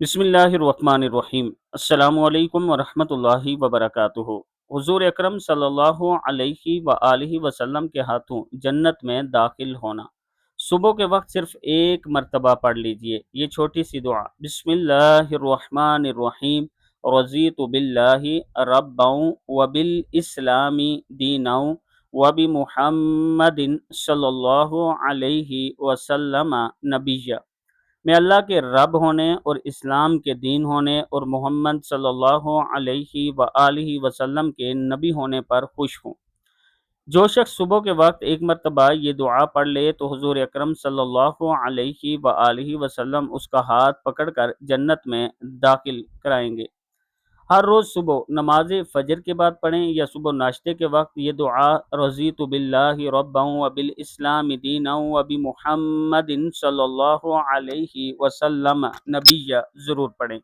بسم اللہ الرحمن الرحیم۔ السلام علیکم ورحمۃ اللہ وبرکاتہ۔ حضور اکرم صلی اللہ علیہ وآلہ وسلم کے ہاتھوں جنت میں داخل ہونا۔ صبح کے وقت صرف ایک مرتبہ پڑھ لیجئے یہ چھوٹی سی دعا، بسم اللہ الرحمن الرحیم، رضیت باللہ ربا وبالاسلام دینا وبمحمد صلی اللہ علیہ وسلم نبیہ۔ میں اللہ کے رب ہونے اور اسلام کے دین ہونے اور محمد صلی اللہ علیہ وآلہ وسلم کے نبی ہونے پر خوش ہوں۔ جو شخص صبح کے وقت ایک مرتبہ یہ دعا پڑھ لے تو حضور اکرم صلی اللہ علیہ وآلہ وسلم اس کا ہاتھ پکڑ کر جنت میں داخل کرائیں گے۔ ہر روز صبح نماز فجر کے بعد پڑھیں یا صبح ناشتے کے وقت یہ دعا، رضیت باللہ ربا وبالاسلام دینا وبمحمد صلی اللہ علیہ وسلم نبیہ، ضرور پڑھیں۔